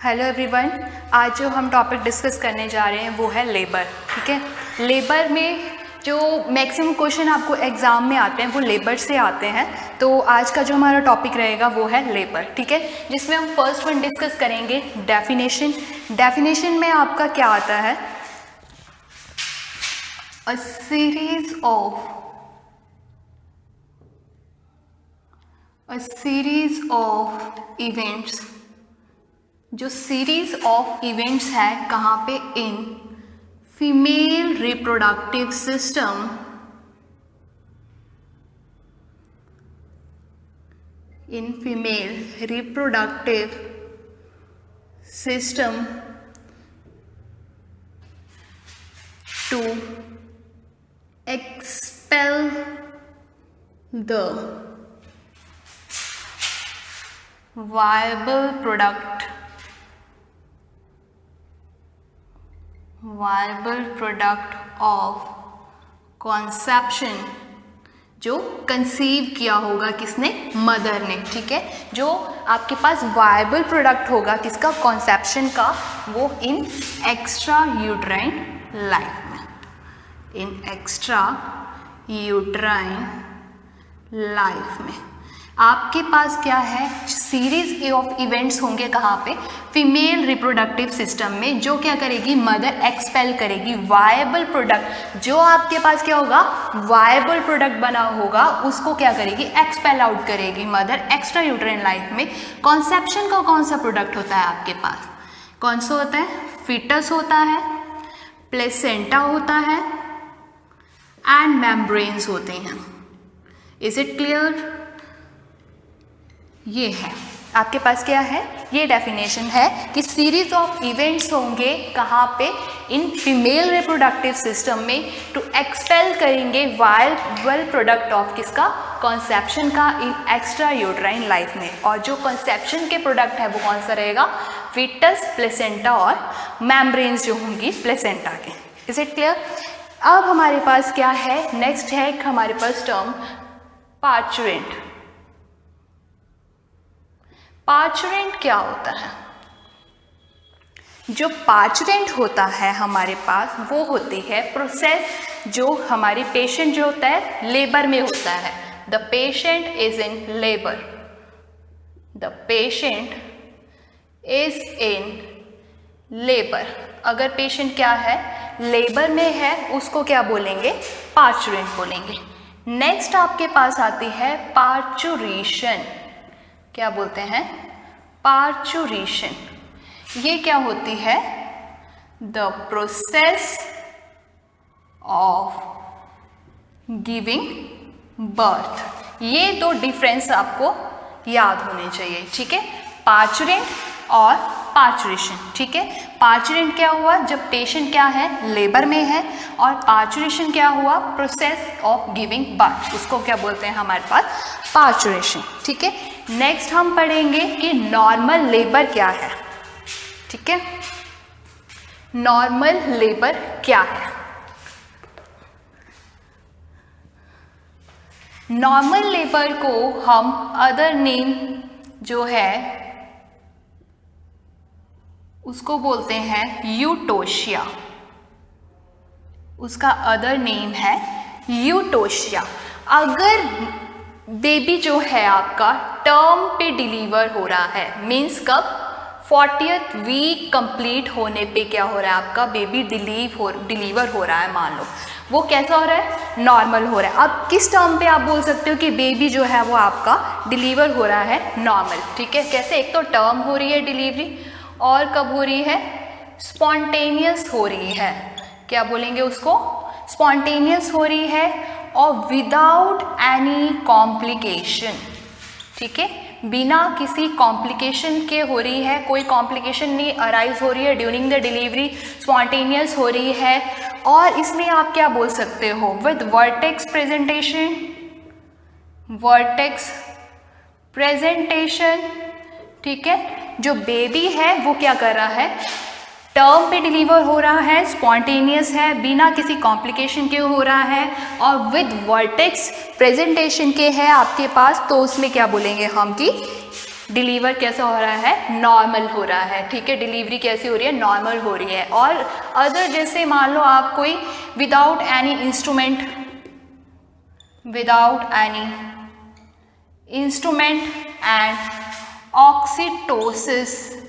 Hello everyone, आज जो हम टॉपिक डिस्कस करने जा रहे हैं वो है लेबर। ठीक है, लेबर में जो मैक्सिमम क्वेश्चन आपको एग्ज़ाम में आते हैं वो लेबर से आते हैं। तो आज का जो हमारा टॉपिक रहेगा वो है लेबर। ठीक है, जिसमें हम फर्स्ट वन डिस्कस करेंगे डेफिनेशन। डेफिनेशन में आपका क्या आता है? A series of events. जो सीरीज ऑफ इवेंट्स है कहाँ पे? In female reproductive system, in female reproductive system to expel the viable product of conception, जो कंसीव किया होगा किसने? मदर ने। ठीक है, जो आपके पास वायबल प्रोडक्ट होगा किसका? कॉन्सेप्शन का, वो इन एक्स्ट्रा यूट्राइन लाइफ में, इन एक्स्ट्रा यूट्राइन लाइफ में आपके पास क्या है? सीरीज ऑफ इवेंट्स होंगे कहाँ पे? फीमेल रिप्रोडक्टिव सिस्टम में, जो क्या करेगी? मदर एक्सपेल करेगी वायबल प्रोडक्ट। जो आपके पास क्या होगा? वायबल प्रोडक्ट बना होगा उसको क्या करेगी? एक्सपेल आउट करेगी मदर एक्स्ट्रा यूट्राइन लाइफ में। कॉन्सेप्शन का कौन सा प्रोडक्ट होता है आपके पास? कौन सा होता है? फीटस होता है, प्लेसेंटा होता है एंड मेम्ब्रेन्स होते हैं। Is it clear? ये है आपके पास क्या है? ये डेफिनेशन है कि सीरीज ऑफ इवेंट्स होंगे कहाँ पे? इन फीमेल रिप्रोडक्टिव सिस्टम में, टू एक्सपेल करेंगे वायबल प्रोडक्ट ऑफ किसका? कॉन्सेप्शन का, इन एक्स्ट्रा यूट्राइन लाइफ में। और जो कॉन्सेप्शन के प्रोडक्ट है वो कौन सा रहेगा? फीटस, प्लेसेंटा और मेम्ब्रेन्स जो होंगी प्लेसेंटा के। Is it clear? अब हमारे पास क्या है? नेक्स्ट है हमारे पास टर्म पार्चुरेंट। पार्चुरेंट क्या होता है? जो पार्चुरेंट होता है हमारे पास वो होती है प्रोसेस जो हमारी पेशेंट जो होता है लेबर में होता है। The patient is in labour, the patient is in labour. अगर पेशेंट क्या है? लेबर में है, उसको क्या बोलेंगे? पार्चुरेंट बोलेंगे। नेक्स्ट आपके पास आती है पार्चुरेशन। क्या बोलते हैं? पार्चुरेशन। ये क्या होती है? The process of giving birth. ये दो डिफरेंस आपको याद होने चाहिए। ठीक है, पार्चुरेंट और पार्चुरेशन। ठीक है, पार्चुरेंट क्या हुआ? जब पेशेंट क्या है? लेबर में है। और पार्चुरेशन क्या हुआ? Process of giving birth. उसको क्या बोलते हैं हमारे पास? पार्चुरेशन। ठीक है, नेक्स्ट हम पढ़ेंगे कि नॉर्मल लेबर क्या है। ठीक है, नॉर्मल लेबर क्या है? नॉर्मल लेबर को हम अदर नेम जो है उसको बोलते हैं यूटोशिया। उसका अदर नेम है यूटोशिया। अगर बेबी जो है आपका टर्म पे डिलीवर हो रहा है, मीन्स कब? 40th वीक कंप्लीट होने पे क्या हो रहा है आपका? बेबी डिलीवर हो रहा है। मान लो वो कैसा हो रहा है? नॉर्मल हो रहा है। अब किस टर्म पे आप बोल सकते हो कि बेबी जो है वो आपका डिलीवर हो रहा है नॉर्मल? ठीक है, कैसे? एक तो टर्म हो रही है डिलीवरी, और कब हो रही है? स्पॉन्टेनियस हो रही है। क्या बोलेंगे उसको? स्पॉन्टेनियस हो रही है और विदाउट एनी कॉम्प्लिकेशन। ठीक है, बिना किसी कॉम्प्लिकेशन के हो रही है, कोई कॉम्प्लिकेशन नहीं अराइज हो रही है ड्यूरिंग द डिलीवरी, स्पॉन्टेनियस हो रही है। और इसमें आप क्या बोल सकते हो? With vertex presentation, vertex presentation. ठीक है, जो बेबी है वो क्या कर रहा है? टर्म पे डिलीवर हो रहा है, स्पॉन्टेनियस है, बिना किसी कॉम्प्लिकेशन के हो रहा है और विद वर्टेक्स प्रेजेंटेशन के है आपके पास, तो उसमें क्या बोलेंगे हम कि डिलीवर कैसा हो रहा है, नॉर्मल हो रहा है, ठीक है। डिलीवरी कैसी हो रही है, नॉर्मल हो रही है। और अदर जैसे मान लो आप कोई without any instrument and oxytocic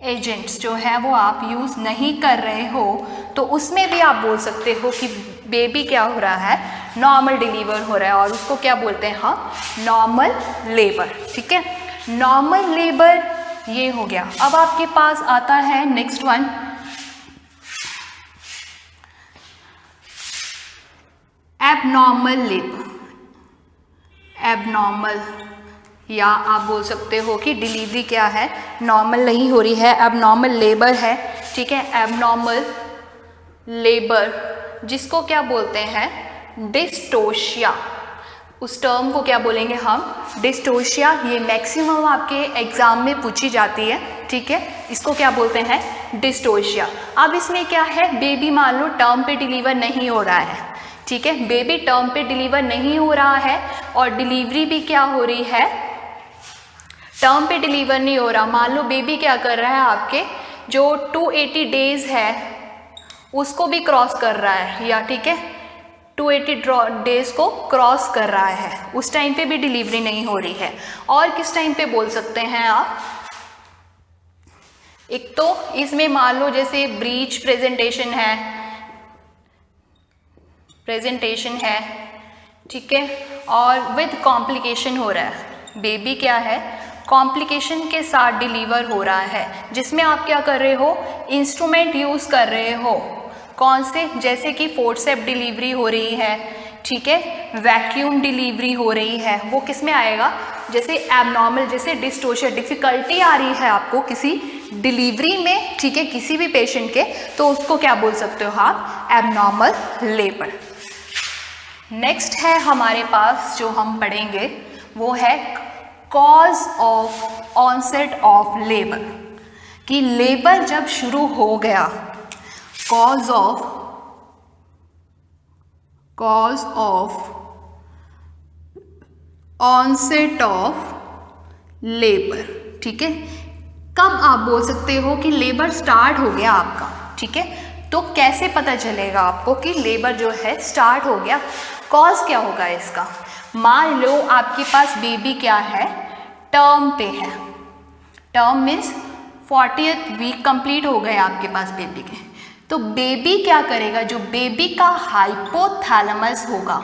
agents जो है वो आप यूज़ नहीं कर रहे हो, तो उसमें भी आप बोल सकते हो कि बेबी क्या हो रहा है, नॉर्मल डिलीवर हो रहा है, और उसको क्या बोलते हैं हम, नॉर्मल लेबर, ठीक है। नॉर्मल लेबर ये हो गया। अब आपके पास आता है next one, abnormal labour. Abnormal, या आप बोल सकते हो कि डिलीवरी क्या है, नॉर्मल नहीं हो रही है, एबनॉर्मल लेबर है, ठीक है। एबनॉर्मल लेबर जिसको क्या बोलते हैं, डिस्टोशिया। उस टर्म को क्या बोलेंगे हम, डिस्टोशिया। ये मैक्सिमम आपके एग्जाम में पूछी जाती है, ठीक है। इसको क्या बोलते हैं, डिस्टोशिया। अब इसमें क्या है, बेबी मान लो टर्म पे डिलीवर नहीं हो रहा है, ठीक है। बेबी टर्म पे डिलीवर नहीं हो रहा है और डिलीवरी भी क्या हो रही है, टर्म पे डिलीवर नहीं हो रहा। मान लो बेबी क्या कर रहा है, आपके जो 280 डेज है उसको भी क्रॉस कर रहा है, या ठीक है 280 डेज को क्रॉस कर रहा है, उस टाइम पे भी डिलीवरी नहीं हो रही है। और किस टाइम पे बोल सकते हैं आप, एक तो इसमें मान लो जैसे ब्रीच प्रेजेंटेशन है, ठीक है, और विद कॉम्प्लिकेशन हो रहा है। बेबी क्या है, कॉम्प्लिकेशन के साथ डिलीवर हो रहा है, जिसमें आप क्या कर रहे हो, इंस्ट्रूमेंट यूज़ कर रहे हो। कौन से, जैसे कि फोर्सेप डिलीवरी हो रही है, ठीक है, वैक्यूम डिलीवरी हो रही है, वो किस में आएगा, जैसे एबनॉर्मल, जैसे डिस्टोशिया, डिफ़िकल्टी आ रही है आपको किसी डिलीवरी में, ठीक है, किसी भी पेशेंट के, तो उसको क्या बोल सकते हो आप, एबनॉर्मल लेबर। नेक्स्ट है हमारे पास जो हम पढ़ेंगे वो है cause of onset of labour, कि लेबर जब शुरू हो गया, cause of onset of labour, ठीक है। कब आप बोल सकते हो कि लेबर स्टार्ट हो गया आपका, ठीक है, तो कैसे पता चलेगा आपको कि लेबर जो है स्टार्ट हो गया, कॉज क्या होगा इसका। मान लो आपके पास बेबी क्या है, टर्म पे है, term means 40th week complete हो गए आपके पास बेबी के, तो बेबी क्या करेगा, जो बेबी का हाइपोथैलेमस होगा,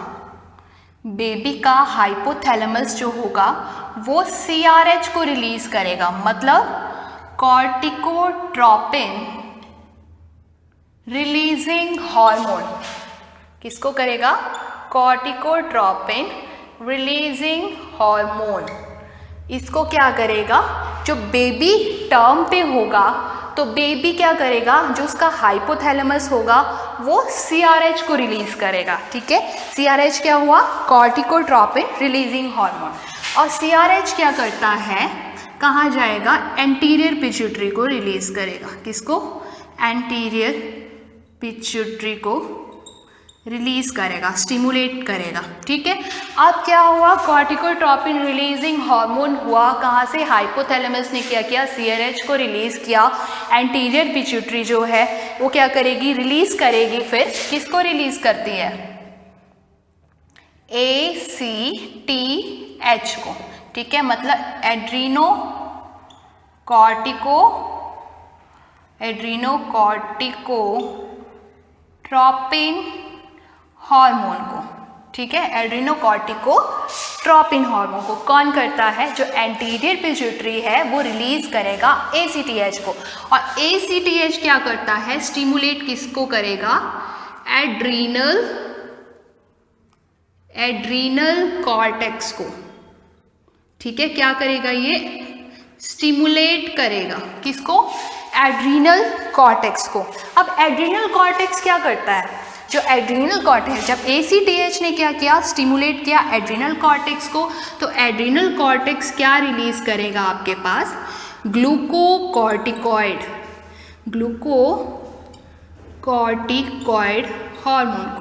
बेबी का हाइपोथैलेमस जो होगा वो CRH को रिलीज करेगा, मतलब कॉर्टिकोट्रोपिन रिलीजिंग हार्मोन। किसको करेगा, कॉर्टिकोट्रोपिन रिलीजिंग हार्मोन। इसको क्या करेगा, जो बेबी टर्म पे होगा तो बेबी क्या करेगा, जो उसका हाइपोथैलेमस होगा वो CRH को रिलीज करेगा, ठीक है। CRH क्या हुआ, कॉर्टिकोट्रोपिन रिलीजिंग हार्मोन। और CRH क्या करता है, कहाँ जाएगा, एंटीरियर पिट्यूटरी को रिलीज करेगा। किसको, एंटीरियर पिट्यूटरी को रिलीज करेगा, स्टिमुलेट करेगा, ठीक है। अब क्या हुआ, कॉर्टिकोट्रोपिन रिलीजिंग हार्मोन हुआ, कहाँ से, हाइपोथैलेमस ने क्या किया, CRH को रिलीज किया। एंटीरियर पिट्यूटरी जो है वो क्या करेगी, रिलीज करेगी। फिर किसको रिलीज करती है, ACTH को, ठीक है, मतलब एड्रीनोकॉर्टिकोट्रोपिन हार्मोन को, ठीक है, एड्रीनोकॉर्टिकोट्रोपिन हार्मोन को कौन करता है, जो एंटीरियर पिट्यूटरी है वो रिलीज करेगा ACTH को। और ACTH क्या करता है, स्टिमुलेट किसको करेगा, एड्रीनल कॉर्टेक्स को, ठीक है। क्या करेगा, ये स्टिमुलेट करेगा किसको, एड्रीनल कॉर्टेक्स को। अब एड्रीनल कॉर्टेक्स क्या करता है, जो एड्रीनल कॉर्टेक्स, जब ACTH ने क्या किया, स्टिमुलेट किया एड्रीनल कॉर्टेक्स को, तो एड्रीनल कॉर्टेक्स क्या रिलीज करेगा आपके पास, ग्लूकोकॉर्टिकॉइड हार्मोन को।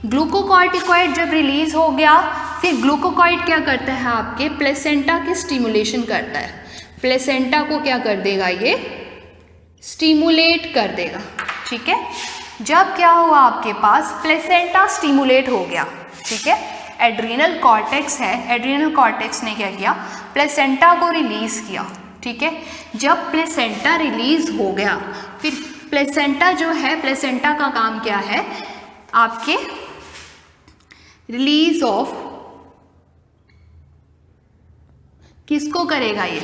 ग्लूकोकॉर्टिकॉइड जब रिलीज हो गया फिर ग्लूकोकॉइड क्या करता है, आपके प्लेसेंटा की स्टिमुलेशन करता है। प्लेसेंटा को क्या कर देगा, ये स्टिमुलेट कर देगा। ठीक है, जब क्या हुआ आपके पास प्लेसेंटा स्टिमुलेट हो गया, ठीक है, एड्रीनल कॉर्टेक्स है, एड्रीनल कॉर्टेक्स ने क्या किया, प्लेसेंटा को रिलीज किया। ठीक है, जब प्लेसेंटा रिलीज हो गया, फिर प्लेसेंटा जो है, प्लेसेंटा का काम क्या है, आपके रिलीज ऑफ किसको करेगा, ये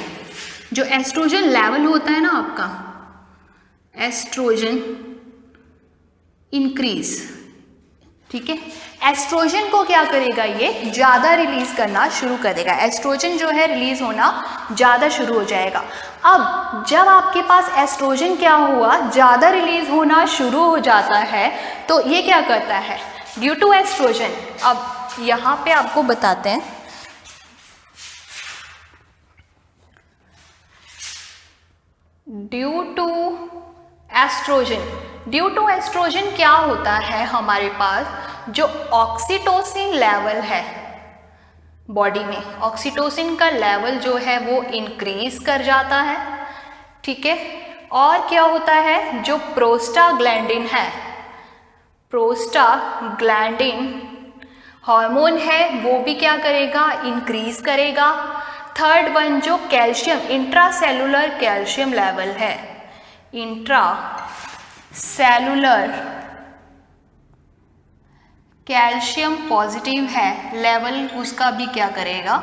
जो एस्ट्रोजन लेवल होता है ना आपका, एस्ट्रोजन इंक्रीज। ठीक है, एस्ट्रोजन को क्या करेगा, ये ज़्यादा रिलीज करना शुरू करेगा। एस्ट्रोजन जो है रिलीज होना ज़्यादा शुरू हो जाएगा। अब जब आपके पास एस्ट्रोजन क्या हुआ, ज़्यादा रिलीज होना शुरू हो जाता है, तो ये क्या करता है, ड्यू टू एस्ट्रोजन। अब यहाँ पे आपको बताते हैं, due to oestrogen, due to oestrogen क्या होता है हमारे पास, जो ऑक्सीटोसिन लेवल है बॉडी में, ऑक्सीटोसिन का लेवल जो है वो इंक्रीज कर जाता है। ठीक है, और क्या होता है, जो प्रोस्टाग्लैंडिन है, प्रोस्टाग्लैंडिन हार्मोन है, वो भी क्या करेगा, इंक्रीज करेगा। थर्ड वन जो कैल्शियम, इंट्रासेलुलर कैल्शियम लेवल है, इंट्रा सेलुलर कैल्शियम पॉजिटिव है लेवल, उसका भी क्या करेगा,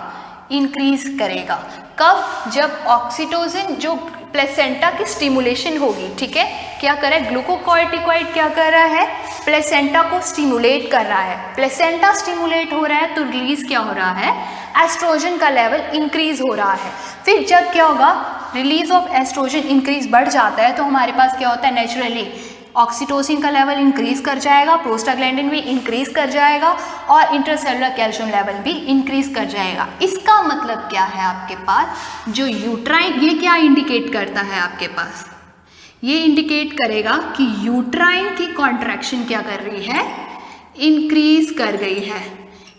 इंक्रीज करेगा। कब, जब ऑक्सीटोसिन जो प्लेसेंटा की स्टिमुलेशन होगी। ठीक है, क्या कर रहा है, ग्लूकोकॉर्टिकॉइड क्या कर रहा है, प्लेसेंटा को स्टिमुलेट कर रहा है। प्लेसेंटा स्टिमुलेट हो रहा है तो रिलीज क्या हो रहा है, एस्ट्रोजन का लेवल इंक्रीज हो रहा है। फिर जब क्या होगा, रिलीज ऑफ एस्ट्रोजन इंक्रीज बढ़ जाता है, तो हमारे पास क्या होता है, नेचुरली ऑक्सीटोसिन का लेवल इंक्रीज कर जाएगा, प्रोस्टाग्लैंडिन भी इंक्रीज कर जाएगा, और इंट्रासेलुलर कैल्शियम लेवल भी इंक्रीज कर जाएगा। इसका मतलब क्या है, आपके पास जो यूट्राइन, ये क्या इंडिकेट करता है आपके पास, ये इंडिकेट करेगा कि यूट्राइन की कॉन्ट्रैक्शन क्या कर रही है, इंक्रीज कर गई है।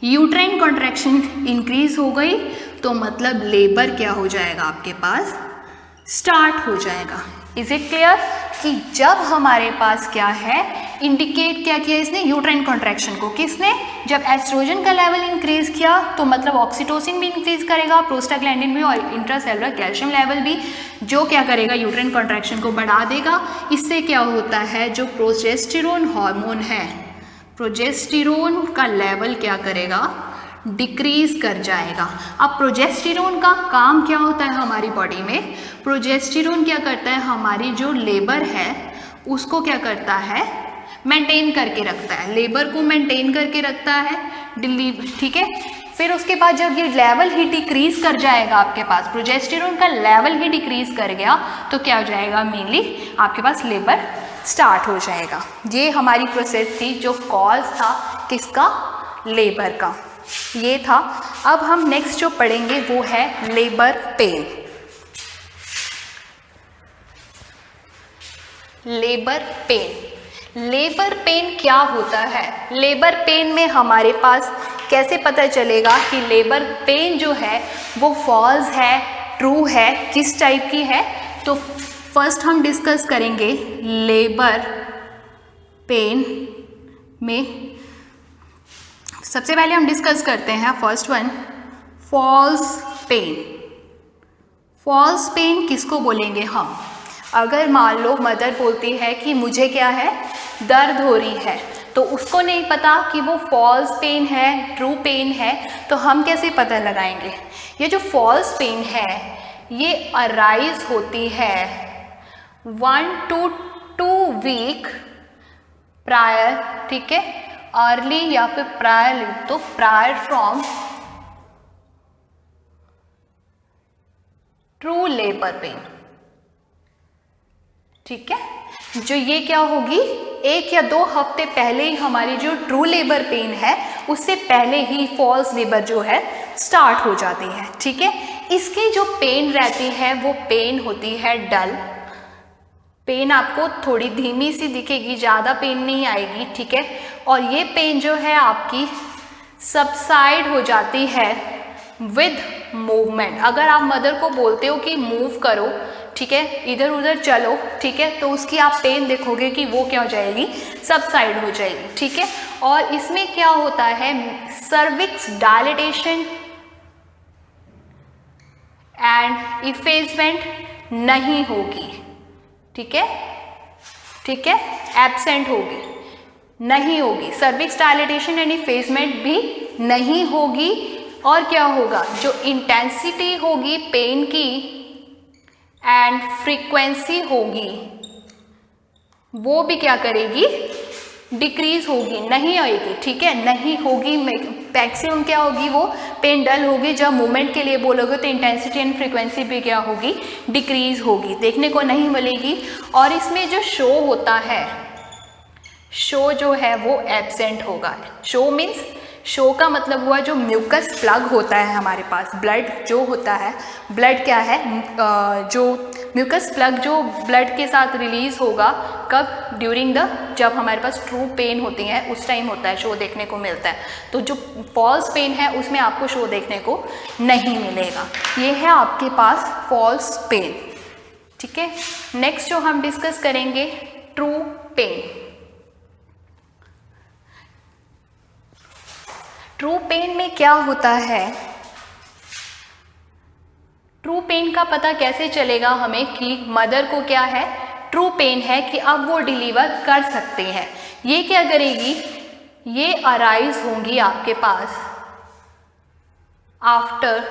यूट्राइन कॉन्ट्रैक्शन इंक्रीज हो गई तो मतलब लेबर क्या हो जाएगा, आपके पास स्टार्ट हो जाएगा। इज इट क्लियर कि जब हमारे पास क्या है, इंडिकेट क्या किया इसने, यूट्राइन कॉन्ट्रैक्शन को, किसने, जब एस्ट्रोजन का लेवल इंक्रीज किया तो मतलब ऑक्सीटोसिन भी इंक्रीज करेगा, प्रोस्टाग्लैंडिन भी, और इंट्रासेलुलर कैल्शियम लेवल भी, जो क्या करेगा, यूट्राइन कॉन्ट्रैक्शन को बढ़ा देगा। इससे क्या होता है, जो प्रोजेस्टेरोन हार्मोन है, प्रोजेस्टेरोन का लेवल क्या करेगा, डिक्रीज कर जाएगा। अब प्रोजेस्टेरोन का काम क्या होता है हमारी बॉडी में, प्रोजेस्टेरोन क्या करता है, हमारी जो लेबर है उसको क्या करता है, मेंटेन करके रखता है, लेबर को मेंटेन करके रखता है, डिलीवर। ठीक है, फिर उसके बाद जब ये लेवल ही डिक्रीज कर जाएगा, आपके पास प्रोजेस्टेरोन का लेवल ही डिक्रीज कर गया, तो क्या हो जाएगा, मेनली आपके पास लेबर स्टार्ट हो जाएगा। ये हमारी प्रोसेस थी, जो कॉज था किसका, लेबर का, ये था। अब हम नेक्स्ट जो पढ़ेंगे वो है labour pain. Labour pain, labour pain क्या होता है, लेबर पेन में हमारे पास कैसे पता चलेगा कि लेबर पेन जो है वो फॉल्स है, ट्रू है, किस टाइप की है। तो फर्स्ट हम डिस्कस करेंगे लेबर पेन में। सबसे पहले हम डिस्कस करते हैं first one, false pain. False pain किसको बोलेंगे हम, अगर मान लो मदर बोलती है कि मुझे क्या है, दर्द हो रही है, तो उसको नहीं पता कि वो फॉल्स पेन है, ट्रू पेन है, तो हम कैसे पता लगाएंगे। ये जो फॉल्स पेन है ये अराइज होती है 1 to 2 वीक प्रायर, ठीक है, अर्ली या फिर प्रायर, तो prior from true labour pain. ठीक है, जो ये क्या होगी, 1 या 2 हफ्ते पहले ही हमारी जो ट्रू लेबर पेन है उससे पहले ही फॉल्स लेबर जो है स्टार्ट हो जाती है। ठीक है, इसकी जो पेन रहती है वो पेन होती है डल, पेन आपको थोड़ी धीमी सी दिखेगी, ज़्यादा पेन नहीं आएगी। ठीक है, और ये पेन जो है आपकी सबसाइड हो जाती है विद मूवमेंट। अगर आप मदर को बोलते हो कि मूव करो, ठीक है, इधर उधर चलो, ठीक है, तो उसकी आप पेन देखोगे कि वो क्या हो जाएगी, सबसाइड हो जाएगी, ठीक है। और इसमें क्या होता है, सर्विक्स डायलेटेशन एंड इफेजमेंट नहीं होगी, ठीक है, ठीक है, एब्सेंट होगी, नहीं होगी, सर्विक्स डायलेटेशन एंड इफेजमेंट भी नहीं होगी। और क्या होगा, जो इंटेंसिटी होगी पेन की एंड फ्रीक्वेंसी होगी वो भी क्या करेगी, डिक्रीज होगी, नहीं आएगी, ठीक है, नहीं होगी। मैक्सिमम क्या होगी, वो पेन डल होगी। जब मूवमेंट के लिए बोलोगे तो इंटेंसिटी एंड फ्रीक्वेंसी भी क्या होगी, डिक्रीज होगी, देखने को नहीं मिलेगी। और इसमें जो शो होता है, शो जो है वो एब्सेंट होगा। शो मीन्स, शो का मतलब हुआ जो म्यूकस प्लग होता है हमारे पास, ब्लड जो होता है, ब्लड क्या है, जो म्यूकस प्लग जो ब्लड के साथ रिलीज होगा, कब, ड्यूरिंग द, जब हमारे पास ट्रू पेन होती है उस टाइम होता है, शो देखने को मिलता है। तो जो फॉल्स पेन है उसमें आपको शो देखने को नहीं मिलेगा। ये है आपके पास फॉल्स पेन, ठीक है। नेक्स्ट जो हम डिस्कस करेंगे, ट्रू पेन। ट्रू पेन में क्या होता है, ट्रू पेन का पता कैसे चलेगा हमें कि मदर को क्या है, ट्रू पेन है, कि अब वो डिलीवर कर सकते हैं। ये क्या करेगी, ये अराइज होंगी आपके पास आफ्टर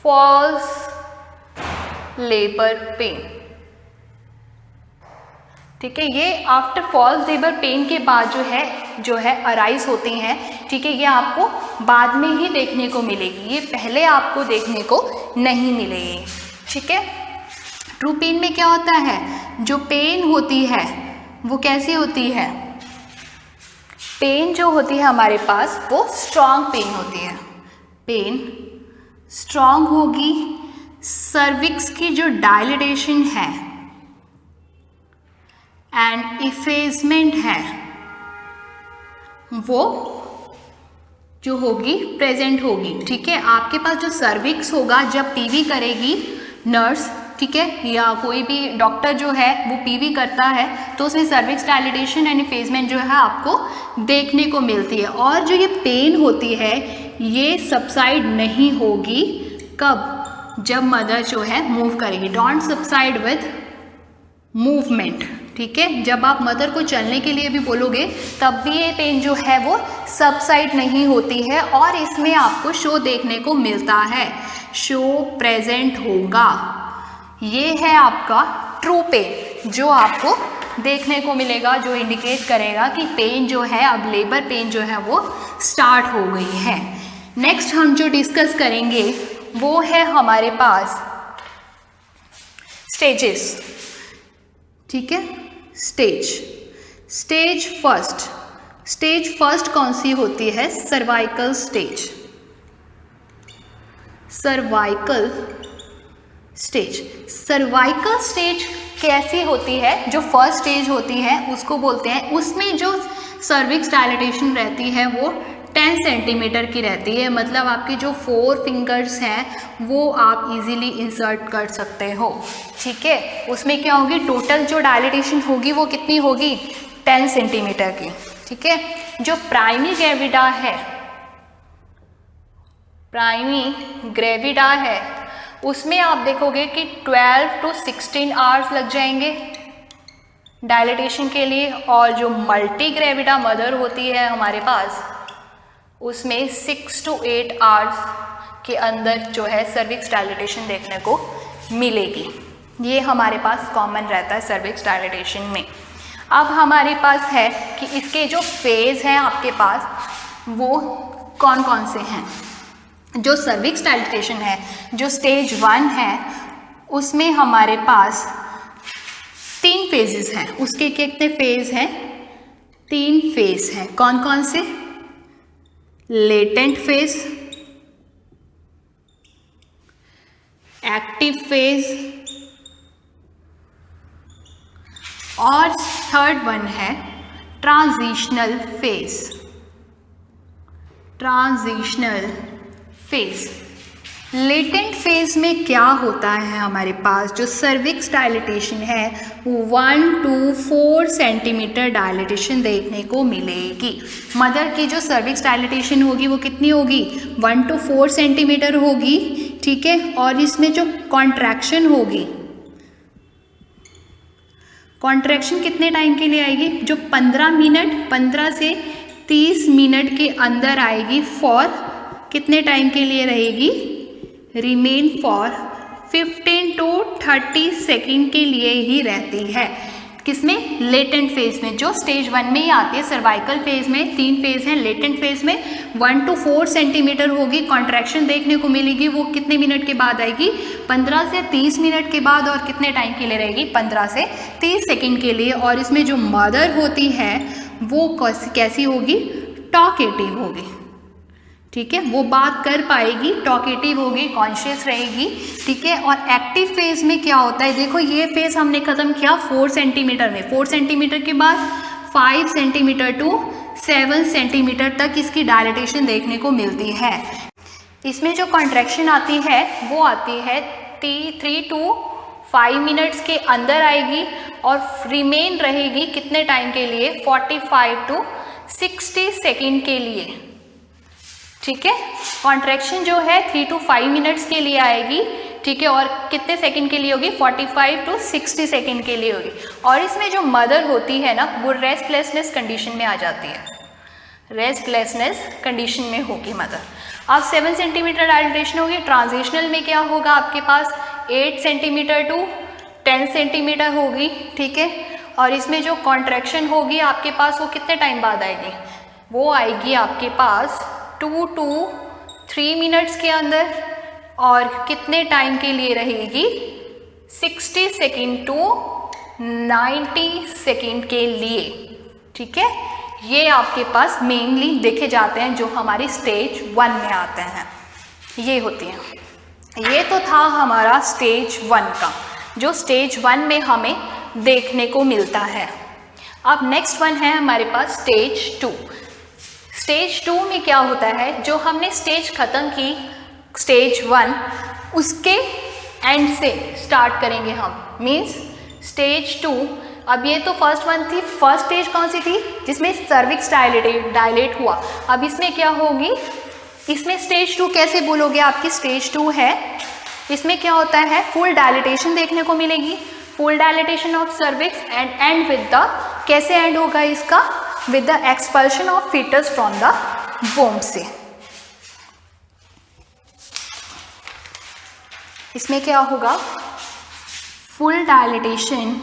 फॉल्स लेबर पेन, ठीक है। ये आफ्टर फॉल्स लेबर पेन के बाद जो है अराइज होती हैं, ठीक है। ये आपको बाद में ही देखने को मिलेगी, ये पहले आपको देखने को नहीं मिलेगी, ठीक है। ट्रू पेन में क्या होता है, जो पेन होती है वो कैसी होती है, पेन जो होती है हमारे पास वो स्ट्रॉन्ग पेन होती है, पेन स्ट्रॉन्ग होगी। सर्विक्स की जो डायलेटेशन है एंड इफेजमेंट है वो जो होगी प्रेजेंट होगी, ठीक है। आपके पास जो सर्विक्स होगा, जब पीवी करेगी नर्स, ठीक है, या कोई भी डॉक्टर जो है वो पीवी करता है, तो उसमें सर्विक्स डायलेटेशन एंड इफेजमेंट जो है आपको देखने को मिलती है। और जो ये पेन होती है ये सबसाइड नहीं होगी, कब, जब मदर जो है मूव करेगी। डोंट सबसाइड विद मूवमेंट, ठीक है। जब आप मदर को चलने के लिए भी बोलोगे तब भी ये पेन जो है वो सबसाइड नहीं होती है, और इसमें आपको शो देखने को मिलता है, शो प्रेजेंट होगा। ये है आपका ट्रू पेन जो आपको देखने को मिलेगा, जो इंडिकेट करेगा कि पेन जो है, अब लेबर पेन जो है वो स्टार्ट हो गई है। नेक्स्ट हम जो डिस्कस करेंगे वो है हमारे पास स्टेजेस, ठीक है। स्टेज फर्स्ट कौन सी होती है, सर्वाइकल स्टेज, सर्वाइकल स्टेज कैसी होती है, जो फर्स्ट स्टेज होती है उसको बोलते हैं, उसमें जो सर्विक्स डायलेटेशन रहती है वो 10 सेंटीमीटर की रहती है। मतलब आपकी जो 4 फिंगर्स हैं वो आप इजीली इंसर्ट कर सकते हो, ठीक है। उसमें क्या होगी, टोटल जो डायलेटेशन होगी वो कितनी होगी, 10 सेंटीमीटर की, ठीक है। जो प्राइमी ग्रेविडा है उसमें आप देखोगे कि 12 to 16 आवर्स लग जाएंगे डायलेटेशन के लिए। और जो मल्टी ग्रेविडा मदर होती है हमारे पास, उसमें 6 to 8 आवर्स के अंदर जो है सर्विक्स डायलेटेशन देखने को मिलेगी। ये हमारे पास कॉमन रहता है सर्विक्स डायलेटेशन में। अब हमारे पास है कि इसके जो फेज़ हैं आपके पास वो कौन कौन से हैं। जो सर्विक्स डायलेटेशन है, जो स्टेज 1 है, उसमें हमारे पास 3 फेजेस हैं। उसके कितने फेज हैं, 3 फेज हैं। कौन कौन से, लेटेंट फेज, एक्टिव फेज और थर्ड वन है transitional phase. Transitional phase. Latent phase में क्या होता है हमारे पास, जो सर्विक्स डायलिटेशन है वो 1 to 4 सेंटीमीटर डायलिटेशन देखने को मिलेगी। मदर की जो सर्विक्स डायलिटेशन होगी वो कितनी होगी, 1 to 4 सेंटीमीटर होगी, ठीक है। और इसमें जो कॉन्ट्रैक्शन होगी, कॉन्ट्रैक्शन कितने टाइम के लिए आएगी, जो 15 से 30 मिनट के अंदर आएगी। फॉर कितने टाइम के लिए रहेगी, रिमेन फॉर 15 to 30 सेकेंड के लिए ही रहती है। किसमें, लेटेंट फेज में, जो स्टेज 1 में ही आती है। सर्वाइकल फेज में 3 फेज हैं, लेटेंट फेज में 1 to 4 सेंटीमीटर होगी, कॉन्ट्रैक्शन देखने को मिलेगी। वो कितने मिनट के बाद आएगी, 15 से 30 मिनट के बाद। और कितने टाइम के लिए रहेगी, 15 से 30 सेकेंड के लिए। और इसमें जो मदर होती है वो कैसी होगी, टॉकेटिव होगी, ठीक है। वो बात कर पाएगी, टॉकेटिव होगी, कॉन्शियस रहेगी, ठीक है। और एक्टिव फेज में क्या होता है, देखो ये फेज हमने खत्म किया 4 सेंटीमीटर में। 4 सेंटीमीटर के बाद 5 सेंटीमीटर to 7 सेंटीमीटर तक इसकी डायलिटेशन देखने को मिलती है। इसमें जो कॉन्ट्रैक्शन आती है वो आती है 3 to 5 मिनट्स के अंदर आएगी और रिमेन रहेगी कितने टाइम के लिए, 45 to 60 सेकेंड के लिए, ठीक है। कॉन्ट्रैक्शन जो है 3 to 5 मिनट्स के लिए आएगी, ठीक है। और कितने सेकंड के लिए होगी, 45 to 60 सेकंड के लिए होगी। और इसमें जो मदर होती है ना वो रेस्टलेसनेस कंडीशन में आ जाती है, रेस्टलेसनेस कंडीशन में होगी मदर। अब 7 सेंटीमीटर डायलिटेशन होगी। ट्रांजिशनल में क्या होगा आपके पास, 8 सेंटीमीटर to 10 सेंटीमीटर होगी, ठीक है। और इसमें जो कॉन्ट्रैक्शन होगी आपके पास वो कितने टाइम बाद आएगी, वो आएगी आपके पास 2 to 3 मिनट्स के अंदर। और कितने टाइम के लिए रहेगी, 60 सेकेंड to 90 सेकेंड के लिए, ठीक है। ये आपके पास मेनली देखे जाते हैं जो हमारी स्टेज 1 में आते हैं, ये होती हैं। ये तो था हमारा स्टेज 1 का, जो स्टेज 1 में हमें देखने को मिलता है। अब नेक्स्ट वन है हमारे पास स्टेज 2। स्टेज 2 में क्या होता है, जो हमने स्टेज ख़त्म की स्टेज 1 उसके एंड से स्टार्ट करेंगे हम, मीन्स स्टेज 2। अब ये तो फर्स्ट वन थी, फर्स्ट स्टेज कौन सी थी, जिसमें सर्विक्स डायलेट हुआ। अब इसमें क्या होगी, इसमें स्टेज 2 कैसे बोलोगे, आपकी स्टेज 2 है, इसमें क्या होता है, फुल डायलिटेशन देखने को मिलेगी, full dilatation of cervix and with the, कैसे एंड होगा इसका, with the expulsion of foetus from the womb से। इसमें क्या होगा, full dilatation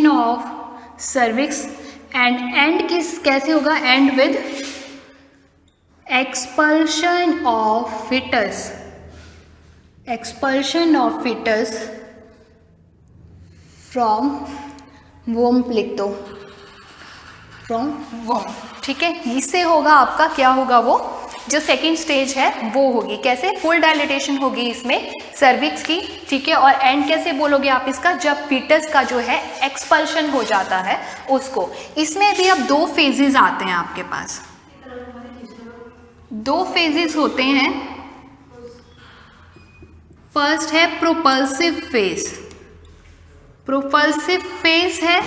of cervix and कैसे होगा, and with expulsion of foetus from womb, लिख दो, फ्रॉम वोम, ठीक है। इससे होगा आपका क्या होगा, वो जो सेकेंड स्टेज है वो होगी कैसे, फुल डायलिटेशन होगी इसमें सर्विक्स की, ठीक है। और एंड कैसे बोलोगे आप इसका, जब फीटस का जो है एक्सपल्शन हो जाता है उसको। इसमें भी अब 2 फेजेस आते हैं आपके पास, 2 फेजेस होते हैं। फर्स्ट है प्रोपल्सिव फेज, प्रोपल्सिव फेज है,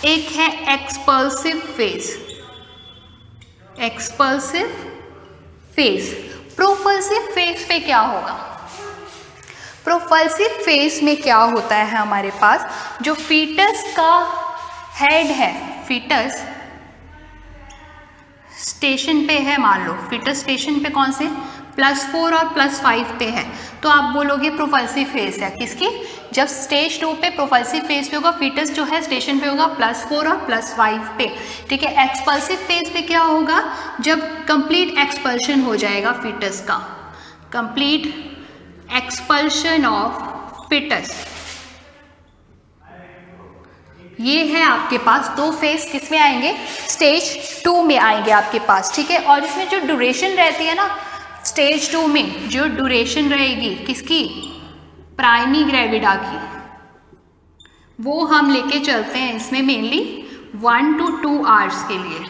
एक है एक्सपल्सिव फेज, एक्सपल्सिव फेज। प्रोपल्सिव फेज पे क्या होगा, प्रोपल्सिव फेज में क्या होता है हमारे पास, जो फीटस का हेड है, फीटस स्टेशन पे है, मान लो फीटस स्टेशन पे कौन से, +4 और +5 पे है, तो आप बोलोगे प्रोपल्सिव फेज है किसकी, जब स्टेज 2 पे प्रोपल्सिव फेज पे होगा, फीटस जो है स्टेशन पे होगा +4 और +5 पे, ठीक है। एक्सपल्सिव फेज पे क्या होगा, जब कंप्लीट एक्सपल्शन हो जाएगा फीटस का, कंप्लीट एक्सपल्शन ऑफ फीटस। ये है आपके पास 2 फेज, किस में आएंगे, स्टेज 2 में आएंगे आपके पास, ठीक है। और इसमें जो ड्यूरेशन रहती है ना, स्टेज 2 में जो ड्यूरेशन रहेगी किसकी, प्राइमी ग्रेविडा की, वो हम लेके चलते हैं इसमें मेनली 1 to 2 आवर्स के लिए,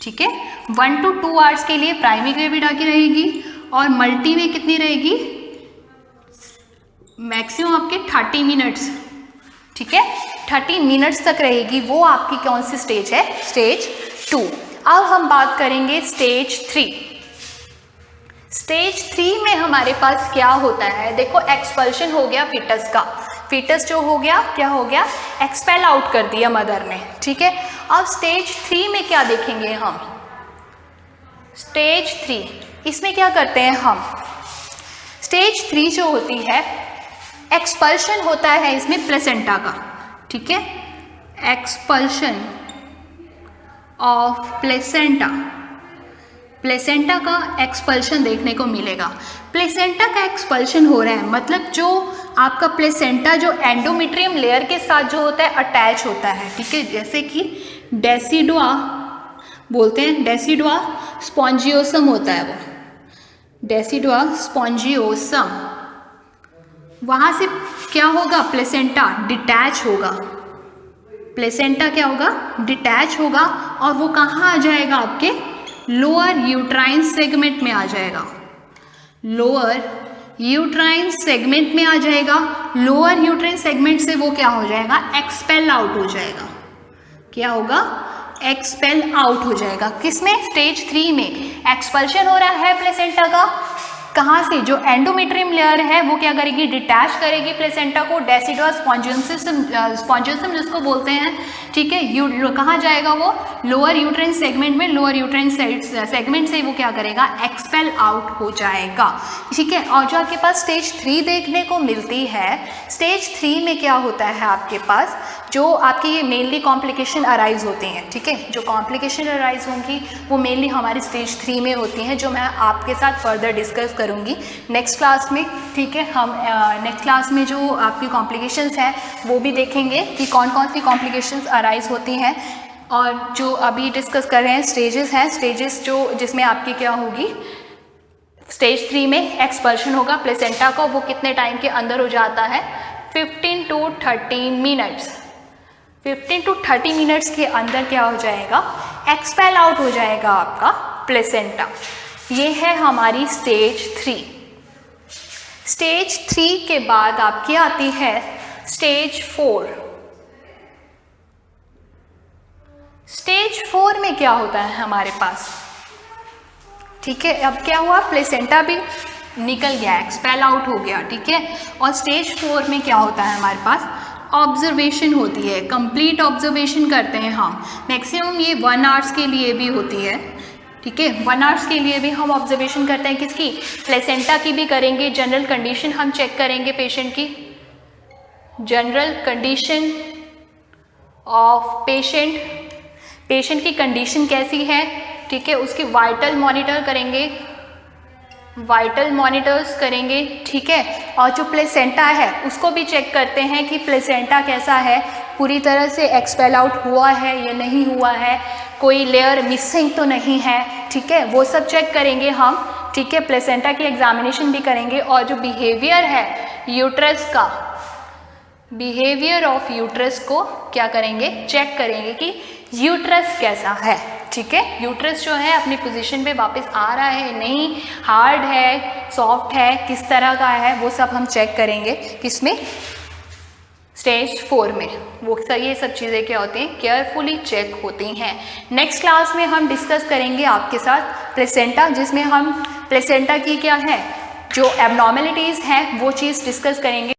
ठीक है। 1 to 2 आवर्स के लिए प्राइमरी ग्रेविडा की रहेगी और मल्टी में कितनी रहेगी, मैक्सिमम आपके 30 मिनट्स, ठीक है, 30 मिनट्स तक रहेगी। वो आपकी कौन सी स्टेज है, स्टेज 2। अब हम बात करेंगे स्टेज 3। स्टेज 3 में हमारे पास क्या होता है, देखो एक्सपल्शन हो गया फीटस का, फीटस जो हो गया क्या हो गया, एक्सपेल आउट कर दिया मदर ने, ठीक है। अब स्टेज 3 में क्या देखेंगे हम, स्टेज 3 इसमें क्या करते हैं हम, स्टेज 3 जो होती है एक्सपल्शन होता है इसमें प्लेसेंटा का, ठीक है, एक्सपल्शन ऑफ प्लेसेंटा, प्लेसेंटा का एक्सपल्शन देखने को मिलेगा। प्लेसेंटा का एक्सपल्शन हो रहा है मतलब जो आपका प्लेसेंटा जो एंडोमेट्रियम लेयर के साथ जो होता है अटैच होता है, ठीक है, जैसे कि डेसिडुआ बोलते हैं, डेसिडुआ स्पॉन्जियोसम होता है वो, डेसिडुआ स्पॉन्जियोसम, वहाँ से क्या होगा, प्लेसेंटा डिटैच होगा, प्लेसेंटा क्या होगा, डिटैच होगा और वो कहाँ आ जाएगा, आपके लोअर यूट्राइन सेगमेंट में आ जाएगा, लोअर यूट्राइन सेगमेंट में आ जाएगा। लोअर यूट्राइन सेगमेंट से वो क्या हो जाएगा, एक्सपेल आउट हो जाएगा, क्या होगा, एक्सपेल आउट हो जाएगा। किसमें, स्टेज 3 में एक्सपल्शन हो रहा है प्लेसेंटा का, कहाँ से, जो एंडोमेट्रियम लेयर है वो क्या करेगी, डिटैच करेगी प्लेसेंटा को, डेसिडुआ स्पॉन्जियोसम जिसको बोलते हैं, ठीक है, कहाँ जाएगा वो, लोअर यूट्राइन सेगमेंट में, लोअर यूट्राइन सेगमेंट से वो क्या करेगा, एक्सपेल आउट हो जाएगा, ठीक है। और जो आपके पास स्टेज 3 देखने को मिलती है, स्टेज 3 में क्या होता है आपके पास, जो आपके ये मेनली कॉम्प्लिकेशन अराइज होते हैं, ठीक है, जो कॉम्प्लिकेशन अराइज होंगी वो मेनली हमारी स्टेज 3 में होती हैं, जो मैं आपके साथ फर्दर डिस्कस करूंगी नेक्स्ट क्लास में, ठीक है। हम नेक्स्ट क्लास में जो आपकी कॉम्प्लिकेशंस हैं वो भी देखेंगे कि कौन कौन सी कॉम्प्लिकेशंस अराइज होती हैं, और जो अभी डिस्कस कर रहे हैं स्टेजेस हैं, स्टेजेस जो जिसमें आपकी क्या होगी, स्टेज 3 में एक्सपल्शन होगा प्लेसेंटा को, वो कितने टाइम के अंदर हो जाता है, 15 to 30 मिनट्स, 15 to 30 मिनट्स के अंदर क्या हो जाएगा, एक्सपेल आउट हो जाएगा आपका प्लेसेंटा। ये है हमारी स्टेज 3। स्टेज 3 के बाद आपकी आती है स्टेज 4। स्टेज 4 में क्या होता है हमारे पास, ठीक है, अब क्या हुआ, प्लेसेंटा भी निकल गया, एक्सपेल आउट हो गया, ठीक है। और स्टेज 4 में क्या होता है हमारे पास, ऑब्जर्वेशन होती है, कंप्लीट ऑब्जर्वेशन करते हैं हम, मैक्सिमम ये 1 आवर्स के लिए भी होती है, ठीक है, 1 आवर्स के लिए भी हम ऑब्जर्वेशन करते हैं, किसकी, प्लेसेंटा की भी करेंगे, जनरल कंडीशन हम चेक करेंगे पेशेंट की, general condition of patient, patient की कंडीशन कैसी है, ठीक है, उसकी वाइटल मॉनिटर करेंगे, वाइटल मॉनिटर्स करेंगे, ठीक है। और जो प्लेसेंटा है उसको भी चेक करते हैं कि प्लेसेंटा कैसा है, पूरी तरह से एक्सपेल आउट हुआ है या नहीं हुआ है, कोई लेयर मिसिंग तो नहीं है, ठीक है, वो सब चेक करेंगे हम, ठीक है। प्लेसेंटा की एग्जामिनेशन भी करेंगे, और जो बिहेवियर है यूट्रस का, बिहेवियर ऑफ यूट्रस को क्या करेंगे, चेक करेंगे कि यूट्रस कैसा है, ठीक है, यूट्रस जो है अपनी पोजीशन पे वापस आ रहा है नहीं, हार्ड है, सॉफ्ट है, किस तरह का है, वो सब हम चेक करेंगे किसमें, स्टेज 4 में। वो ये सब चीज़ें क्या होती हैं, केयरफुली चेक होती हैं। नेक्स्ट क्लास में हम डिस्कस करेंगे आपके साथ प्लेसेंटा, जिसमें हम प्लेसेंटा की क्या है, जो एबनॉर्मेलिटीज़ हैं वो चीज़ डिस्कस करेंगे।